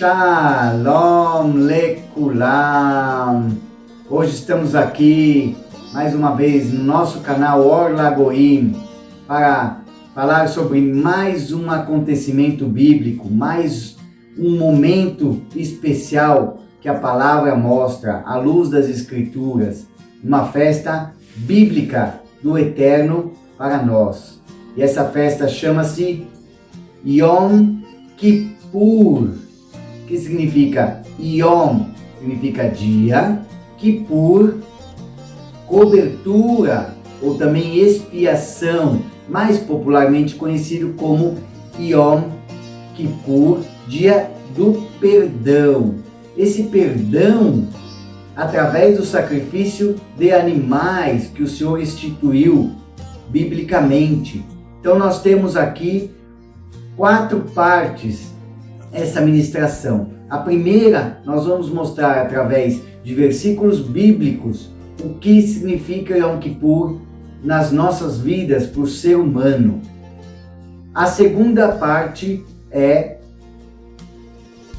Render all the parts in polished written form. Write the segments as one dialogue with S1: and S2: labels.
S1: Shalom Lekulam! Hoje estamos aqui mais uma vez no nosso canal Or Lagoim para falar sobre mais um acontecimento bíblico, mais um momento especial que a palavra mostra à luz das Escrituras, uma festa bíblica do Eterno para nós. E essa festa chama-se Yom Kippur, que significa Yom, significa dia, Kippur, cobertura, ou também expiação, mais popularmente conhecido como Yom Kippur, dia do perdão. Esse perdão, através do sacrifício de animais que o Senhor instituiu biblicamente. Então nós temos aqui 4 partes essa ministração. A primeira, nós vamos mostrar através de versículos bíblicos o que significa Yom Kippur nas nossas vidas por ser humano. A segunda parte é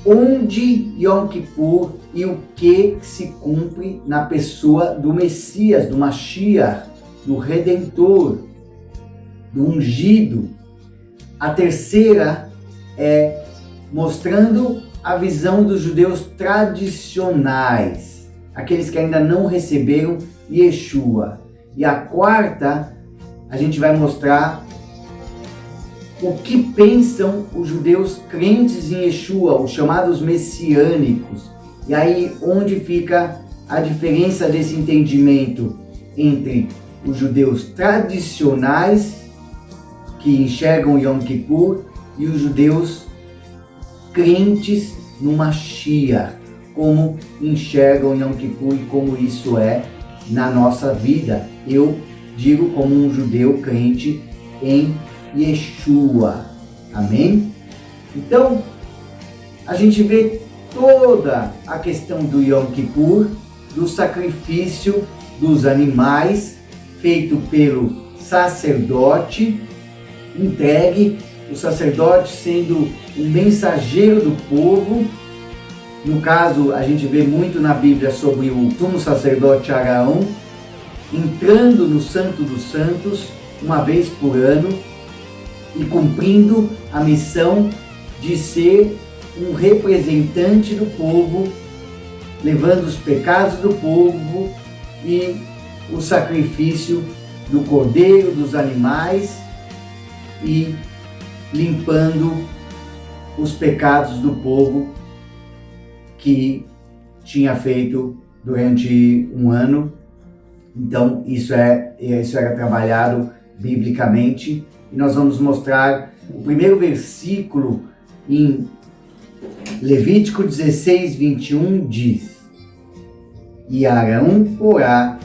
S1: onde Yom Kippur e o que se cumpre na pessoa do Messias, do Mashiach, do Redentor, do ungido. A terceira é mostrando a visão dos judeus tradicionais, aqueles que ainda não receberam Yeshua. E a quarta, a gente vai mostrar o que pensam os judeus crentes em Yeshua, os chamados messiânicos. E aí, onde fica a diferença desse entendimento entre os judeus tradicionais, que enxergam Yom Kippur, e os judeus crentes no Mashiach, como enxergam Yom Kippur e como isso é na nossa vida. Eu digo como um judeu crente em Yeshua. Amém? Então, a gente vê toda a questão do Yom Kippur, do sacrifício dos animais, feito pelo sacerdote, entregue, o sacerdote sendo o mensageiro do povo. No caso, a gente vê muito na Bíblia sobre o sumo sacerdote Arão, entrando no Santo dos Santos uma vez por ano e cumprindo a missão de ser um representante do povo, levando os pecados do povo e o sacrifício do cordeiro, dos animais, e limpando os pecados do povo que tinha feito durante um ano. Então isso era trabalhado biblicamente, e nós vamos mostrar o primeiro versículo em Levítico 16, 21, diz: E Arão porá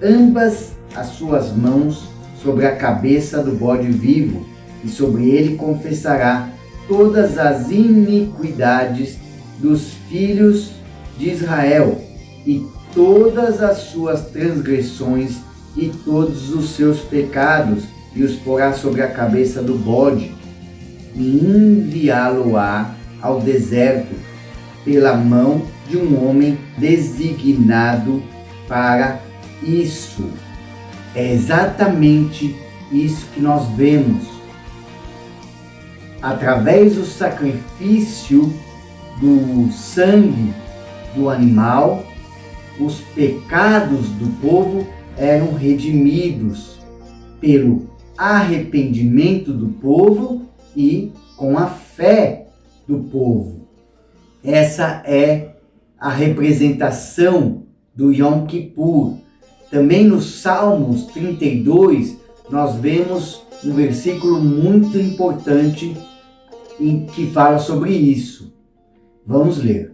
S1: ambas as suas mãos sobre a cabeça do bode vivo, e sobre ele confessará todas as iniquidades dos filhos de Israel, e todas as suas transgressões e todos os seus pecados, e os porá sobre a cabeça do bode, e enviá-lo-á ao deserto pela mão de um homem designado para isso. É exatamente isso que nós vemos. Através do sacrifício do sangue do animal, os pecados do povo eram redimidos pelo arrependimento do povo e com a fé do povo. Essa é a representação do Yom Kippur. Também no Salmos 32, nós vemos um versículo muito importante que fala sobre isso. Vamos ler.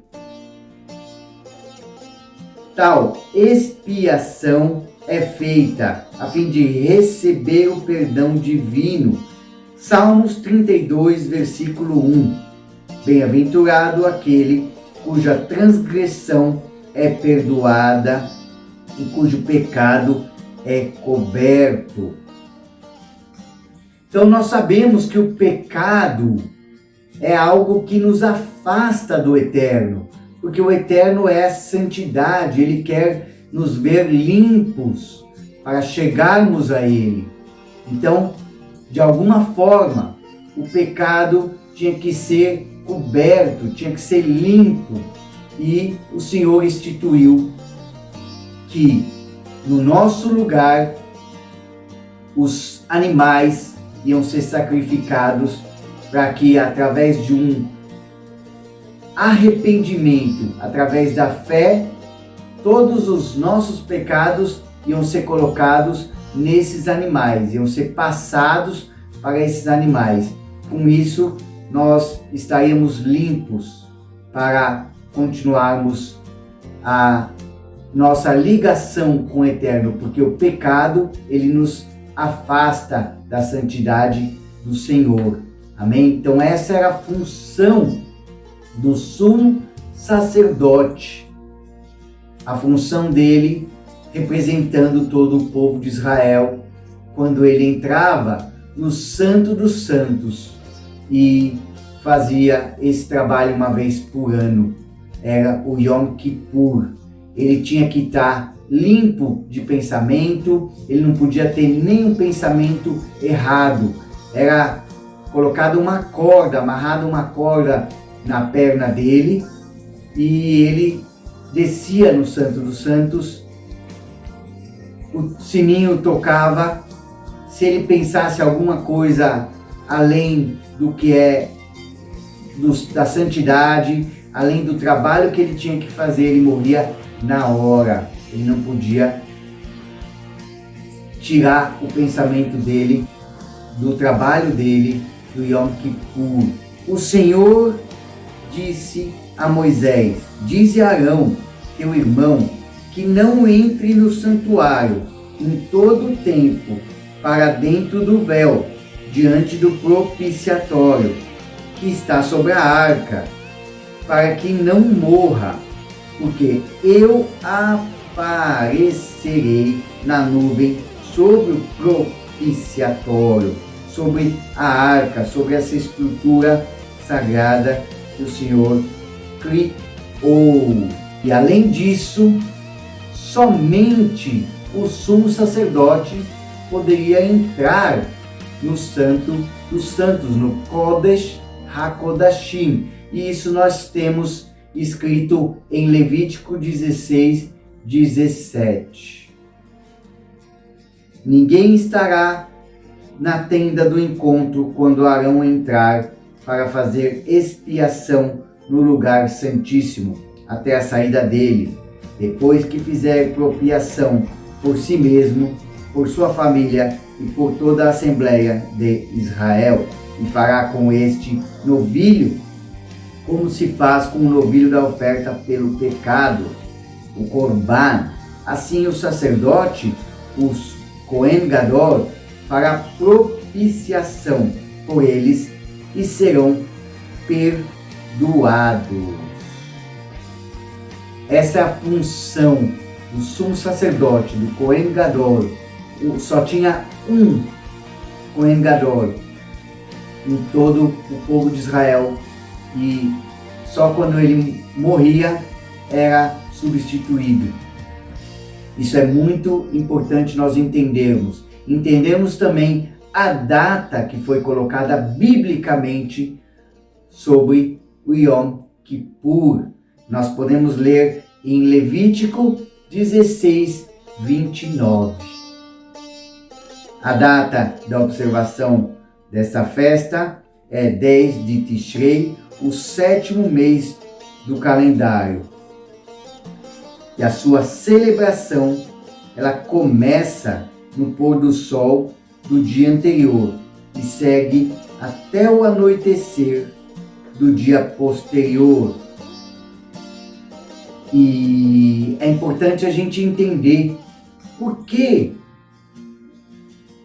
S1: Tal expiação é feita a fim de receber o perdão divino. Salmos 32, versículo 1. Bem-aventurado aquele cuja transgressão é perdoada e cujo pecado é coberto. Então nós sabemos que o pecado é algo que nos afasta do eterno, porque o eterno é a santidade, ele quer nos ver limpos para chegarmos a ele. Então, de alguma forma, o pecado tinha que ser coberto, tinha que ser limpo, e o Senhor instituiu que no nosso lugar os animais iam ser sacrificados para que, através de um arrependimento, através da fé, todos os nossos pecados iam ser colocados nesses animais, iam ser passados para esses animais. Com isso, nós estaríamos limpos para continuarmos a nossa ligação com o eterno, porque o pecado, ele nos afasta da santidade do Senhor. Amém? Então essa era a função do sumo sacerdote, a função dele representando todo o povo de Israel, quando ele entrava no Santo dos Santos e fazia esse trabalho uma vez por ano. Era o Yom Kippur. Ele tinha que estar limpo de pensamento, ele não podia ter nenhum pensamento errado. Era colocado uma corda, amarrada uma corda na perna dele, e ele descia no Santo dos Santos, o sininho tocava. Se ele pensasse alguma coisa além do que é da santidade, além do trabalho que ele tinha que fazer, ele morria na hora. Ele não podia tirar o pensamento dele do trabalho dele, do Yom Kippur. O Senhor disse a Moisés: dize a Arão, teu irmão, que não entre no santuário em todo o tempo para dentro do véu, diante do propiciatório, que está sobre a arca, para que não morra, porque eu aparecerei na nuvem sobre o propiciatório, sobre a arca, sobre essa estrutura sagrada que o Senhor criou. E além disso, somente o sumo sacerdote poderia entrar no Santo dos Santos, no Kodesh HaKodashim. E isso nós temos escrito em Levítico 16, 17. Ninguém estará na tenda do encontro quando Arão entrar para fazer expiação no lugar santíssimo, até a saída dele, depois que fizer expiação por si mesmo, por sua família e por toda a Assembleia de Israel, e fará com este novilho como se faz com o novilho da oferta pelo pecado, o Corban. Assim o sacerdote, o Cohen Gadol, fará propiciação por eles e serão perdoados. Essa é a função do sumo sacerdote, do Cohen Gadol. Só tinha um Cohen Gadol em todo o povo de Israel, e só quando ele morria era substituído. Isso é muito importante nós entendermos. Entendemos também a data que foi colocada biblicamente sobre o Yom Kippur. Nós podemos ler em Levítico 16, 29. A data da observação desta festa é 10 de Tishrei, o 7º mês do calendário. E a sua celebração, ela começa no pôr do sol do dia anterior e segue até o anoitecer do dia posterior. E é importante a gente entender por que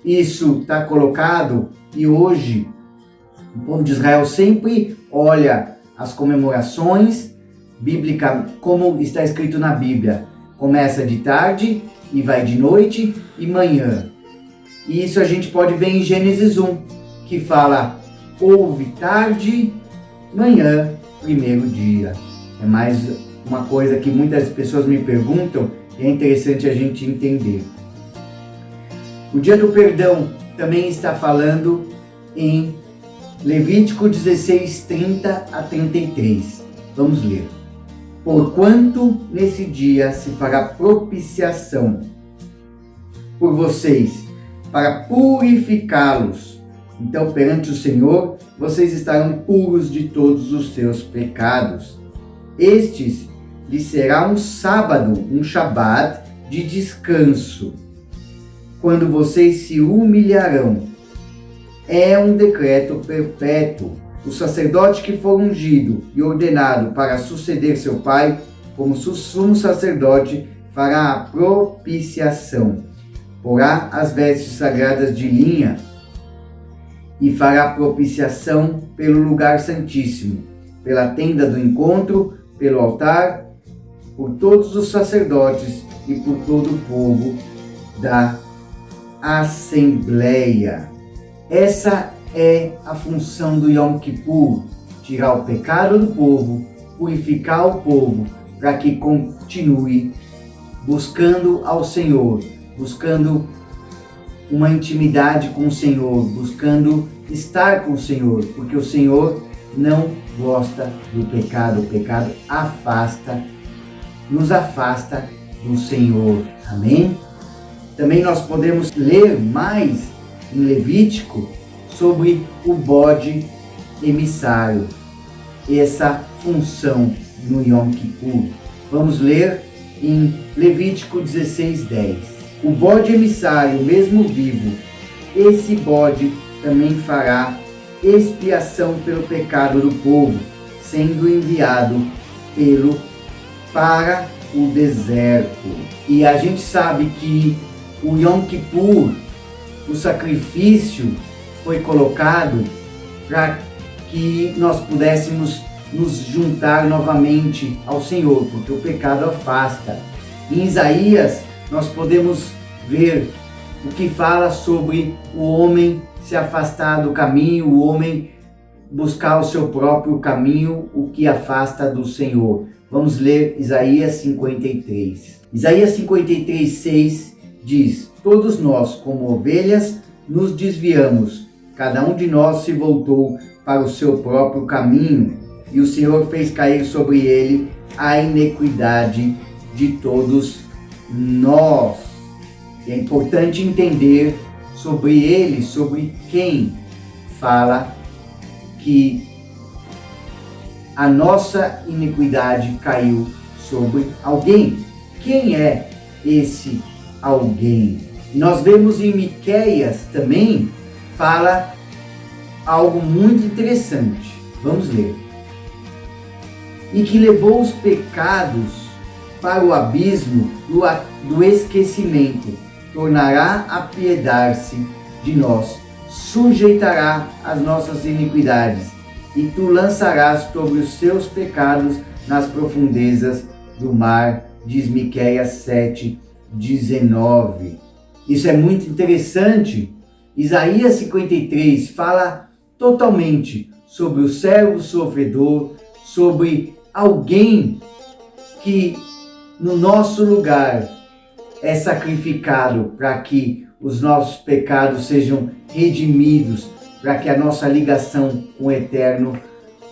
S1: isso está colocado, e hoje o povo de Israel sempre olha as comemorações bíblicas como está escrito na Bíblia. Começa de tarde e vai de noite e manhã. E isso a gente pode ver em Gênesis 1, que fala: houve tarde manhã, primeiro dia. É mais uma coisa que muitas pessoas me perguntam e é interessante a gente entender. O dia do perdão também está falando em Levítico 16, 30 a 33. Vamos ler. Porquanto nesse dia se fará propiciação por vocês, para purificá-los. Então, perante o Senhor, vocês estarão puros de todos os seus pecados. Estes lhes será um sábado, um Shabat de descanso, quando vocês se humilharão. É um decreto perpétuo. O sacerdote que for ungido e ordenado para suceder seu pai, como sumo sacerdote, fará a propiciação. Porá as vestes sagradas de linha e fará propiciação pelo lugar santíssimo, pela tenda do encontro, pelo altar, por todos os sacerdotes e por todo o povo da assembleia. Essa é a função do Yom Kippur: tirar o pecado do povo, purificar o povo, para que continue buscando ao Senhor, buscando uma intimidade com o Senhor, buscando estar com o Senhor, porque o Senhor não gosta do pecado. O pecado nos afasta do Senhor. Amém? Também nós podemos ler mais em Levítico sobre o bode emissário, essa função no Yom Kippur. Vamos ler em Levítico 16, 10. O bode emissário, mesmo vivo, esse bode também fará expiação pelo pecado do povo, sendo enviado para o deserto. E a gente sabe que o Yom Kippur, o sacrifício, foi colocado para que nós pudéssemos nos juntar novamente ao Senhor, porque o pecado afasta. Em Isaías, nós podemos ver o que fala sobre o homem se afastar do caminho, o homem buscar o seu próprio caminho, o que afasta do Senhor. Vamos ler Isaías 53. Isaías 53, 6 diz: todos nós, como ovelhas, nos desviamos, cada um de nós se voltou para o seu próprio caminho, e o Senhor fez cair sobre ele a iniquidade de todos nós. E é importante entender sobre ele, sobre quem fala que a nossa iniquidade caiu sobre alguém. Quem é esse alguém? Nós vemos em Miqueias também, fala algo muito interessante. Vamos ler. E que levou os pecados para o abismo do esquecimento, tornará a apiedar-se de nós, sujeitará as nossas iniquidades, e tu lançarás sobre os seus pecados nas profundezas do mar, diz Miqueias 7, 19. Isso é muito interessante. Isaías 53 fala totalmente sobre o servo sofredor, sobre alguém que no nosso lugar é sacrificado para que os nossos pecados sejam redimidos, para que a nossa ligação com o Eterno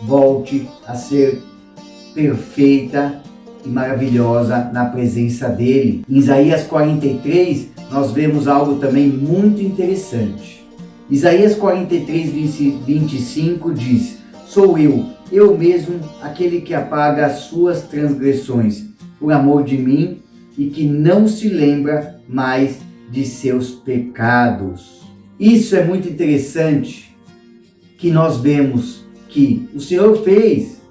S1: volte a ser perfeita e maravilhosa na presença dele. Em Isaías 43, nós vemos algo também muito interessante. Isaías 43, 25 diz: sou eu mesmo, aquele que apaga as suas transgressões, por amor de mim, e que não se lembra mais de seus pecados. Isso é muito interessante, que nós vemos que o Senhor fez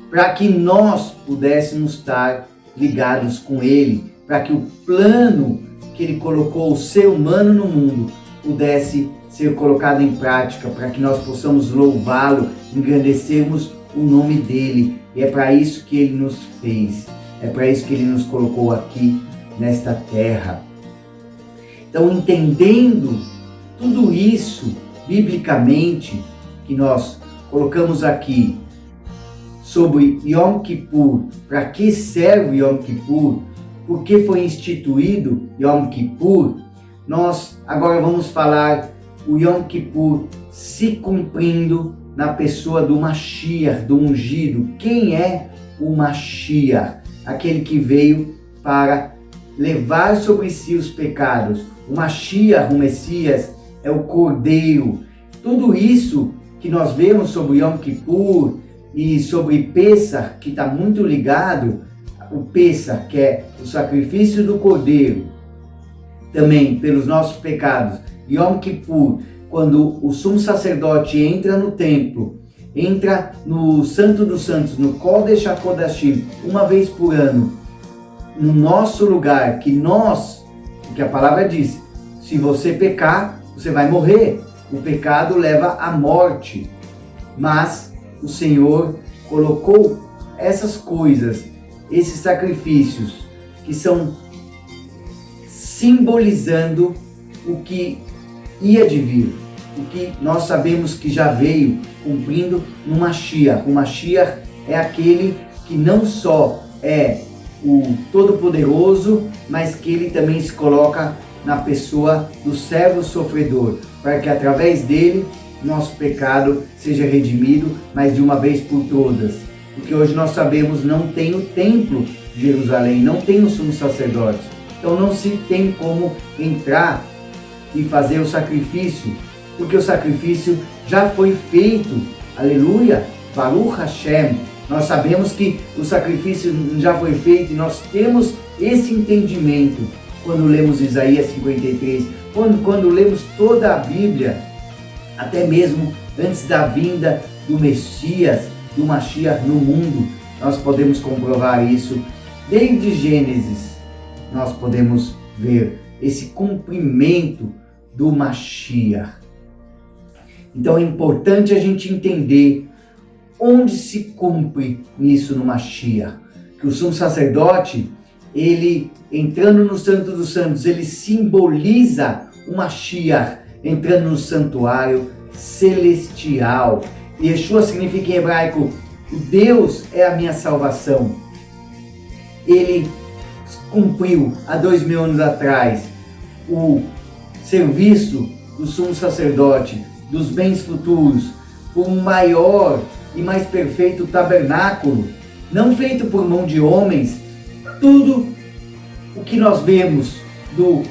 S1: para que nós pudéssemos estar ligados com Ele, para que o plano que Ele colocou, o ser humano no mundo, pudesse ser colocado em prática, para que nós possamos louvá-lo, engrandecermos o nome dEle. E é para isso que Ele nos fez, é para isso que Ele nos colocou aqui nesta terra. Então, entendendo tudo isso biblicamente, que nós colocamos aqui sobre Yom Kippur, para que serve Yom Kippur, por que foi instituído Yom Kippur, nós agora vamos falar o Yom Kippur se cumprindo na pessoa do Mashiach, do ungido. Quem é o Mashiach? Aquele que veio para levar sobre si os pecados. O Mashiach, o Messias, é o Cordeiro. Tudo isso que nós vemos sobre Yom Kippur e sobre Pessah, que está muito ligado, o Pessah, que é o sacrifício do Cordeiro, também pelos nossos pecados. Yom Kippur, quando o sumo sacerdote entra no templo, entra no Santo dos Santos, no Kodesh HaKodashim, uma vez por ano, no nosso lugar, que a palavra diz, se você pecar, você vai morrer. O pecado leva à morte. Mas o Senhor colocou essas coisas, esses sacrifícios, que são simbolizando o que ia de vir, o que nós sabemos que já veio, cumprindo no Mashiach. O Mashiach é aquele que não só é o Todo-Poderoso, mas que ele também se coloca na pessoa do servo sofredor, para que através dele nosso pecado seja redimido, mas de uma vez por todas. Porque hoje nós sabemos, não tem o templo de Jerusalém, não tem o sumo sacerdote, então não se tem como entrar e fazer o sacrifício, porque o sacrifício já foi feito. Aleluia, Baruch Hashem. Nós sabemos que o sacrifício já foi feito e nós temos esse entendimento quando lemos Isaías 53, quando lemos toda a Bíblia, até mesmo antes da vinda do Messias, do Mashiach no mundo, nós podemos comprovar isso. Desde Gênesis, nós podemos ver esse cumprimento do Mashiach. Então é importante a gente entender onde se cumpre isso no Mashiach. Que o sumo sacerdote, ele entrando no Santo dos Santos, ele simboliza o Mashiach entrando no santuário celestial. Yeshua significa em hebraico, Deus é a minha salvação. Ele cumpriu há 2000 anos atrás o serviço do sumo sacerdote, dos bens futuros, por um maior e mais perfeito tabernáculo, não feito por mão de homens. Tudo o que nós vemos do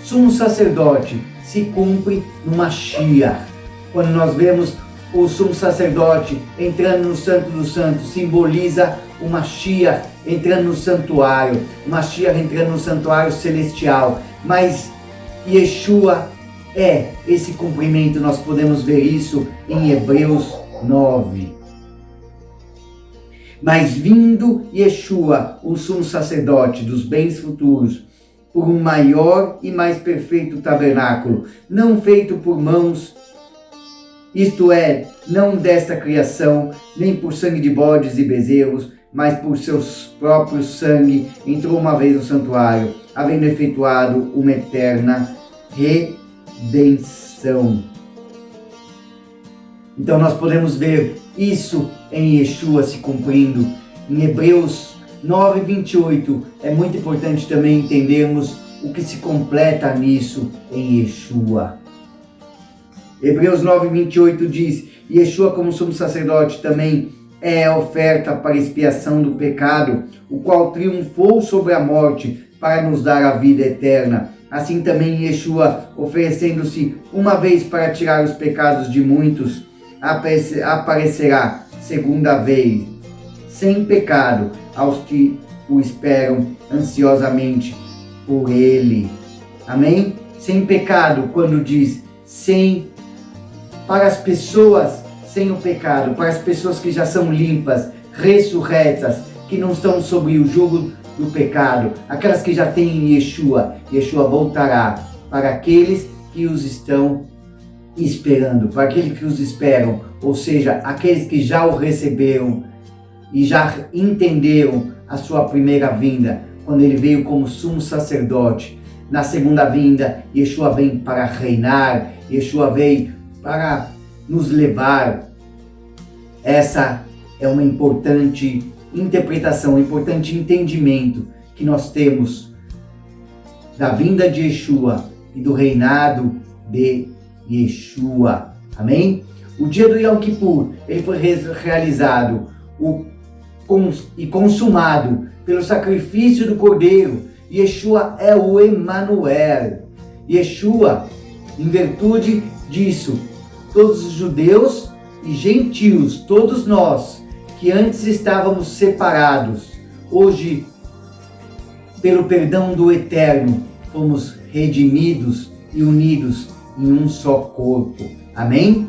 S1: sumo sacerdote se cumpre no Mashiach. Quando nós vemos o sumo sacerdote entrando no Santo dos Santos, simboliza o Mashiach entrando no santuário, o Mashiach entrando no santuário celestial. Mas Yeshua é esse cumprimento, nós podemos ver isso em Hebreus 9. Mas vindo Yeshua, o sumo sacerdote dos bens futuros, por um maior e mais perfeito tabernáculo, não feito por mãos, isto é, não desta criação, nem por sangue de bodes e bezerros, mas por seus próprios sangue, entrou uma vez no santuário, havendo efetuado uma eterna redenção. Então nós podemos ver isso em Yeshua se cumprindo. Em Hebreus 9:28 é muito importante também entendermos o que se completa nisso em Yeshua. Hebreus 9:28 diz: Yeshua como sumo sacerdote também é a oferta para expiação do pecado, o qual triunfou sobre a morte para nos dar a vida eterna. Assim também Yeshua, oferecendo-se uma vez para tirar os pecados de muitos, aparecerá segunda vez, sem pecado, aos que o esperam ansiosamente por ele. Amém? Sem pecado, quando diz sem, para as pessoas sem o pecado, para as pessoas que já são limpas, ressurretas, que não estão sob o jugo do pecado, aquelas que já têm Yeshua. Yeshua voltará para aqueles que os estão esperando, para aqueles que os esperam, ou seja, aqueles que já o receberam e já entenderam a sua primeira vinda, quando ele veio como sumo sacerdote. Na segunda vinda, Yeshua vem para reinar, Yeshua veio para nos levar Essa é uma importante interpretação, um importante entendimento que nós temos da vinda de Yeshua e do reinado de Yeshua. Amém? O dia do Yom Kippur, ele foi realizado e consumado pelo sacrifício do Cordeiro. Yeshua é o Emanuel. Yeshua, em virtude disso, todos os judeus e gentios, todos nós que antes estávamos separados, hoje, pelo perdão do Eterno, fomos redimidos e unidos em um só corpo. Amém?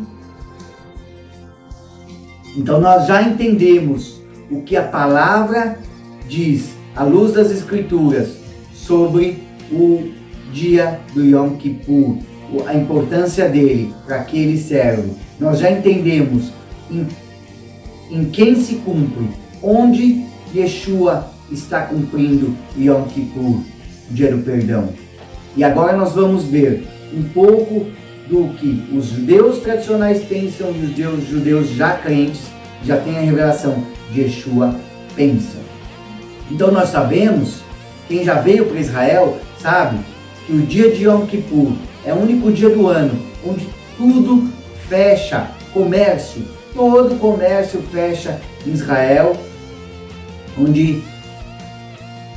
S1: Então nós já entendemos o que a palavra diz, à luz das Escrituras, sobre o dia do Yom Kippur, a importância dele, para que ele serve. Nós já entendemos em quem se cumpre, onde Yeshua está cumprindo o Yom Kippur, o dia do perdão. E agora nós vamos ver um pouco do que os judeus tradicionais pensam e os judeus já crentes, já têm a revelação de Yeshua, pensam. Então nós sabemos, quem já veio para Israel sabe que o dia de Yom Kippur é o único dia do ano onde tudo fecha, comércio, todo comércio fecha em Israel, onde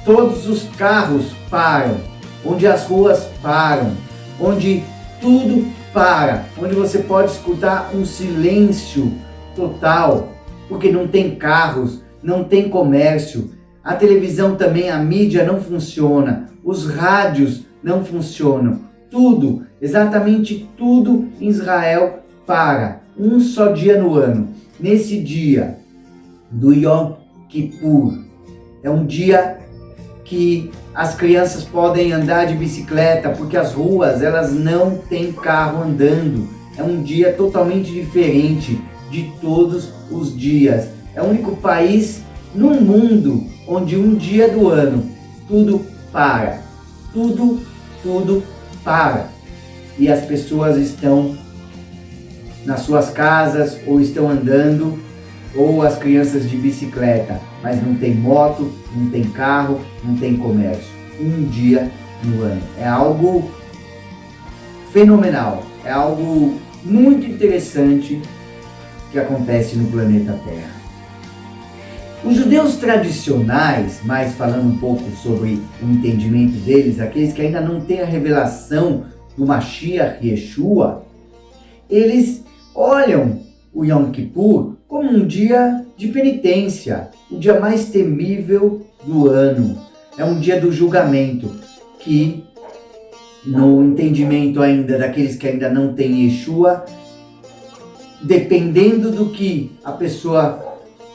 S1: todos os carros param, onde as ruas param, onde tudo para, onde você pode escutar um silêncio total, porque não tem carros, não tem comércio, a televisão também, a mídia não funciona, os rádios não funcionam, tudo, exatamente tudo em Israel para, um só dia no ano. Nesse dia do Yom Kippur, é um dia que as crianças podem andar de bicicleta, porque as ruas elas não têm carro andando. É um dia totalmente diferente de todos os dias. É o único país no mundo onde um dia do ano tudo para, tudo para. E as pessoas estão nas suas casas ou estão andando, ou as crianças de bicicleta, mas não tem moto, não tem carro, não tem comércio. Um dia no ano. É algo fenomenal, é algo muito interessante que acontece no planeta Terra. Os judeus tradicionais, mais falando um pouco sobre o entendimento deles, aqueles que ainda não têm a revelação do Mashiach Yeshua, eles olham o Yom Kippur como um dia de penitência, o dia mais temível do ano. É um dia do julgamento, que no entendimento ainda daqueles que ainda não têm Yeshua, dependendo do que a pessoa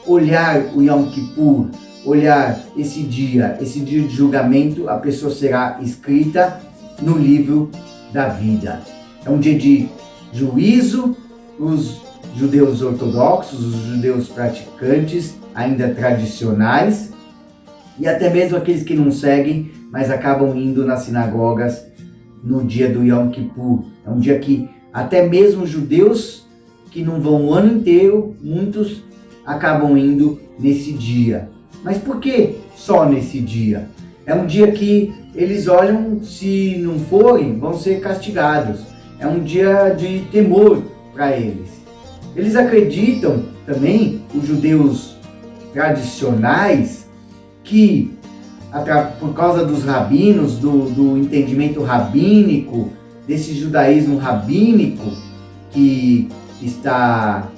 S1: olhar o Yom Kippur, olhar esse dia de julgamento, a pessoa será escrita no livro da vida. É um dia de juízo. Os judeus ortodoxos, os judeus praticantes, ainda tradicionais, e até mesmo aqueles que não seguem, mas acabam indo nas sinagogas no dia do Yom Kippur. É um dia que até mesmo judeus que não vão o ano inteiro, muitos acabam indo nesse dia. Mas por que só nesse dia? É um dia que eles olham, se não forem, vão ser castigados. É um dia de temor para eles. Eles acreditam também, os judeus tradicionais, que por causa dos rabinos, do entendimento rabínico, desse judaísmo rabínico que está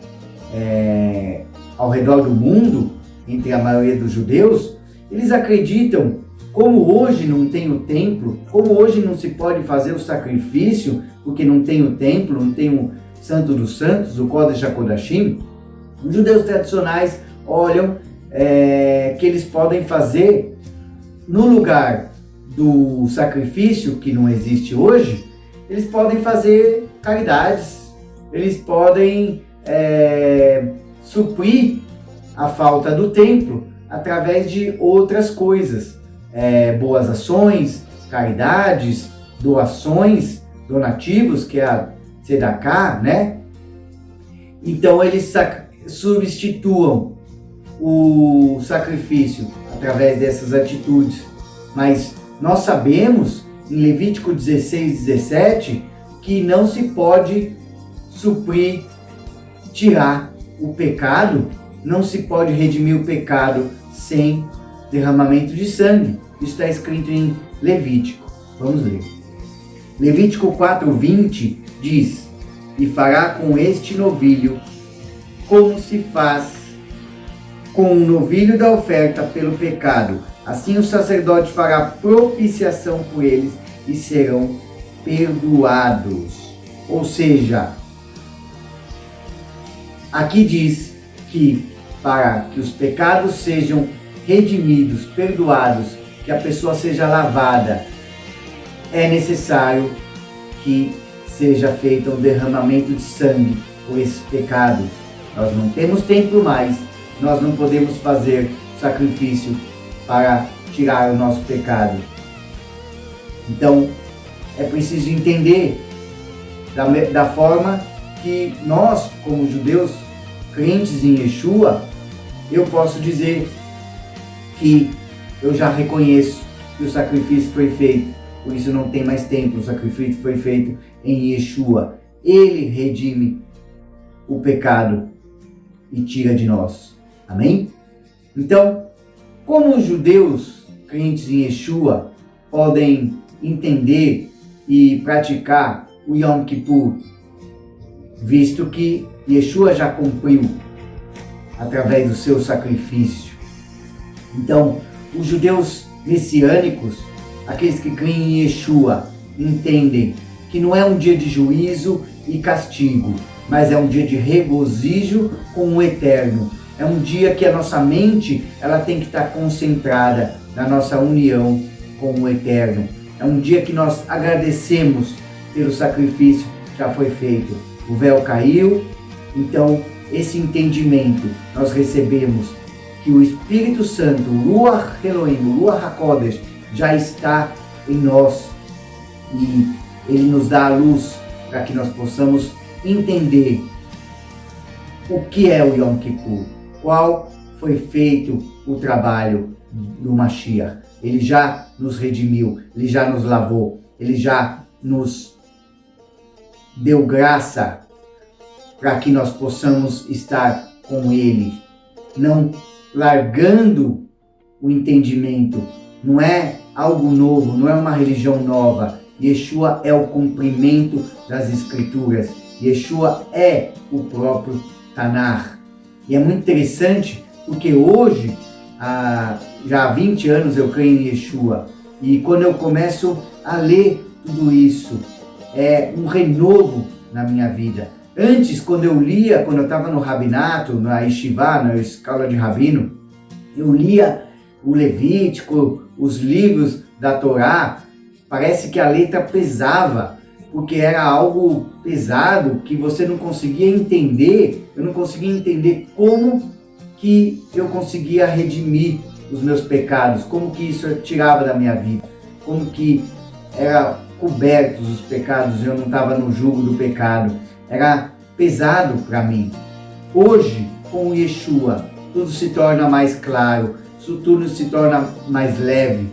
S1: ao redor do mundo, entre a maioria dos judeus, eles acreditam, como hoje não tem o templo, como hoje não se pode fazer o sacrifício, porque não tem o templo, não tem o Santo dos Santos, o Kodesh HaKodashim, os judeus tradicionais olham que eles podem fazer, no lugar do sacrifício, que não existe hoje, eles podem fazer caridades, eles podem suprir a falta do templo através de outras coisas, boas ações, caridades, doações, donativos, que é a Tzedakah, né? Então eles substituam o sacrifício através dessas atitudes. Mas nós sabemos, em Levítico 16:17, que não se pode suprir, tirar o pecado, não se pode redimir o pecado sem derramamento de sangue. Isso está escrito em Levítico. Vamos ler. Levítico 4:20 diz: e fará com este novilho como se faz com o novilho da oferta pelo pecado. Assim o sacerdote fará propiciação por eles e serão perdoados. Ou seja, aqui diz que para que os pecados sejam redimidos, perdoados, que a pessoa seja lavada, é necessário que seja feito um derramamento de sangue por esses pecados. Nós não temos templo mais, nós não podemos fazer sacrifício para tirar o nosso pecado. Então, é preciso entender da forma que nós, como judeus, crentes em Yeshua, eu posso dizer que eu já reconheço que o sacrifício foi feito, por isso não tem mais tempo, o sacrifício foi feito em Yeshua. Ele redime o pecado e tira de nós. Amém? Então, como os judeus crentes em Yeshua podem entender e praticar o Yom Kippur, visto que Yeshua já cumpriu através do seu sacrifício? Então, os judeus messiânicos, aqueles que creem em Yeshua, entendem que não é um dia de juízo e castigo, mas é um dia de regozijo com o Eterno. É um dia que a nossa mente ela tem que estar concentrada na nossa união com o Eterno. É um dia que nós agradecemos pelo sacrifício que já foi feito. O véu caiu, então esse entendimento nós recebemos que o Espírito Santo, o Ruach Elohim, o Ruach HaKodesh, já está em nós e ele nos dá a luz para que nós possamos entender o que é o Yom Kippur, qual foi feito o trabalho do Mashiach. Ele já nos redimiu, ele já nos lavou, ele já nos deu graça para que nós possamos estar com ele, não largando o entendimento. Não é algo novo, não é uma religião nova. Yeshua é o cumprimento das Escrituras. Yeshua é o próprio Tanar. E é muito interessante porque hoje, já há 20 anos eu creio em Yeshua. E quando eu começo a ler tudo isso, é um renovo na minha vida. Antes, quando eu estava no rabinato, na Yeshiva, na escola de rabino, eu lia o Levítico, os livros da Torá, parece que a letra pesava, porque era algo pesado que você não conseguia entender. Eu não conseguia entender como que eu conseguia redimir os meus pecados, como que isso eu tirava da minha vida, como que era cobertos os pecados, eu não estava no jugo do pecado. Era pesado para mim. Hoje, com o Yeshua, tudo se torna mais claro, tudo se torna mais leve.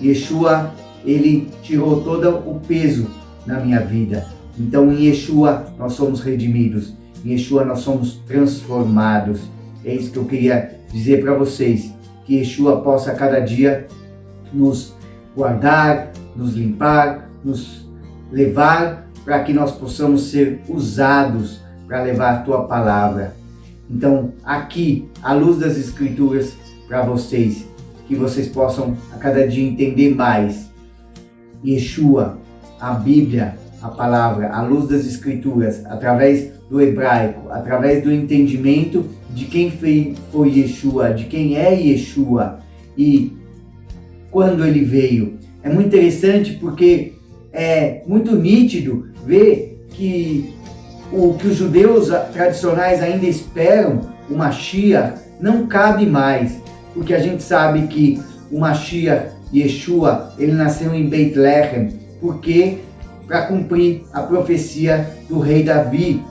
S1: Yeshua, ele tirou todo o peso na minha vida. Então, em Yeshua, nós somos redimidos. Em Yeshua, nós somos transformados. É isso que eu queria dizer para vocês. Que Yeshua possa a cada dia nos guardar, nos limpar, nos levar para que nós possamos ser usados para levar a tua palavra. Então, aqui, à luz das Escrituras, para vocês, que vocês possam a cada dia entender mais. Yeshua, a Bíblia, a palavra, à luz das Escrituras, através do hebraico, através do entendimento de quem foi Yeshua, de quem é Yeshua e quando ele veio. É muito interessante porque é muito nítido ver que o que os judeus tradicionais ainda esperam, o Mashiach, não cabe mais, porque a gente sabe que o Mashiach, Yeshua, ele nasceu em Beit Lehem, porque para cumprir a profecia do rei Davi.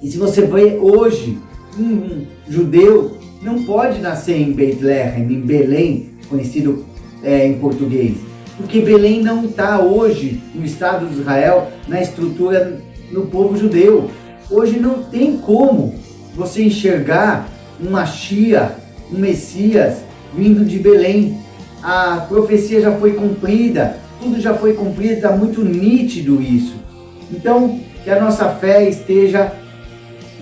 S1: E se você vê hoje um judeu não pode nascer em Bethlehem, em Belém, conhecido em português, porque Belém não está hoje no Estado de Israel, na estrutura no povo judeu. Hoje não tem como você enxergar um Mashiach, um Messias vindo de Belém. A profecia já foi cumprida, tudo já foi cumprido, está muito nítido isso. Então, que a nossa fé esteja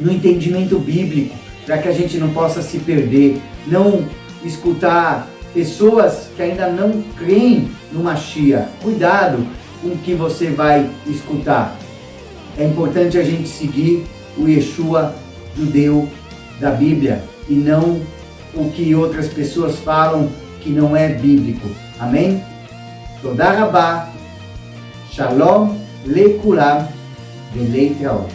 S1: no entendimento bíblico, para que a gente não possa se perder, não escutar pessoas que ainda não creem no Mashiach. Cuidado com o que você vai escutar. É importante a gente seguir o Yeshua judeu da Bíblia e não o que outras pessoas falam que não é bíblico. Amém? Toda Rabá, Shalom, Lekulam, Velei Traor.